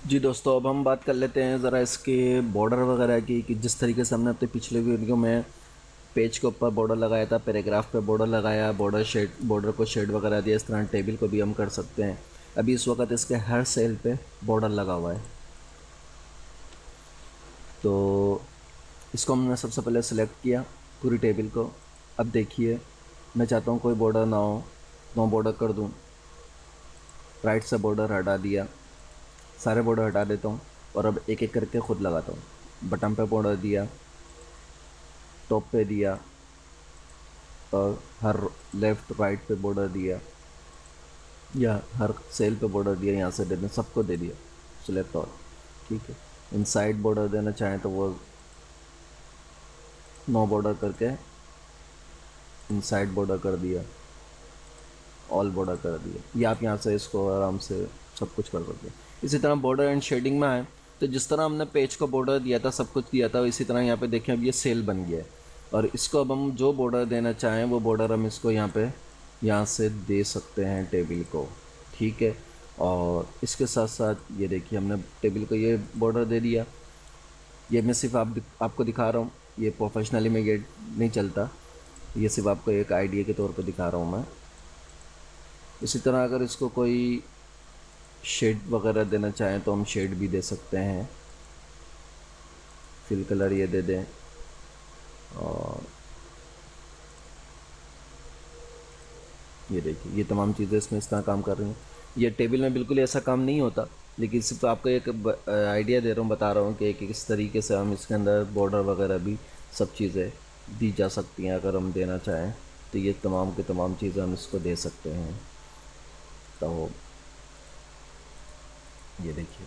जी दोस्तों, अब हम बात कर लेते हैं ज़रा इसके बॉर्डर वगैरह की कि जिस तरीके से हमने अपने पिछले वीडियो में पेज के ऊपर बॉर्डर लगाया था, पैराग्राफ पे बॉर्डर लगाया, बॉर्डर को शेड वगैरह दिया। इस तरह टेबल को भी हम कर सकते हैं। अभी इस वक्त इसके हर सेल पे बॉर्डर लगा हुआ है, तो इसको हमने सबसे पहले सेलेक्ट किया पूरी टेबल को। अब देखिए, मैं चाहता हूँ कोई बॉर्डर ना हो, नो बॉर्डर कर दूँ। राइट से बॉर्डर हटा दिया, सारे बॉर्डर हटा देता हूँ और अब एक एक करके खुद लगाता हूँ। बटन पे बॉर्डर दिया, टॉप पे दिया, और हर लेफ़्ट राइट पे बॉर्डर दिया, या हर सेल पे बॉर्डर दिया। यहाँ से दे दें, सबको दे दिया सिलेक्ट ऑल। ठीक है, इनसाइड बॉर्डर देना चाहें तो वो नो बॉर्डर करके इनसाइड बॉर्डर कर दिया, ऑल बॉर्डर कर दिया। या आप यहाँ से इसको आराम से सब कुछ कर सकते हैं। इसी तरह बॉर्डर एंड शेडिंग में आए तो जिस तरह हमने पेज को बॉर्डर दिया था, सब कुछ दिया था, इसी तरह यहाँ पे देखें अब ये सेल बन गया है। और इसको अब हम जो बॉर्डर देना चाहें वो बॉर्डर हम इसको यहाँ से दे सकते हैं टेबल को। ठीक है, और इसके साथ साथ ये देखिए हमने टेबल को ये बॉर्डर दे दिया। ये मैं सिर्फ आपको दिखा रहा हूँ, ये प्रोफेशनली में ये नहीं चलता, ये सिर्फ आपको एक आइडिया के तौर पर दिखा रहा हूँ मैं। इसी तरह अगर इसको कोई शेड वगैरह देना चाहें तो हम शेड भी दे सकते हैं। फिल कलर ये दे दें, और ये देखिए ये तमाम चीज़ें इसमें इस तरह काम कर रही हैं। ये टेबल में बिल्कुल ऐसा काम नहीं होता, लेकिन सिर्फ आपको एक आइडिया दे रहा हूँ, बता रहा हूँ कि किस तरीके से हम इसके अंदर बॉर्डर वगैरह भी सब चीज़ें दी जा सकती हैं। अगर हम देना चाहें तो ये तमाम की तमाम चीज़ें हम इसको दे सकते हैं। तो ये देखिए,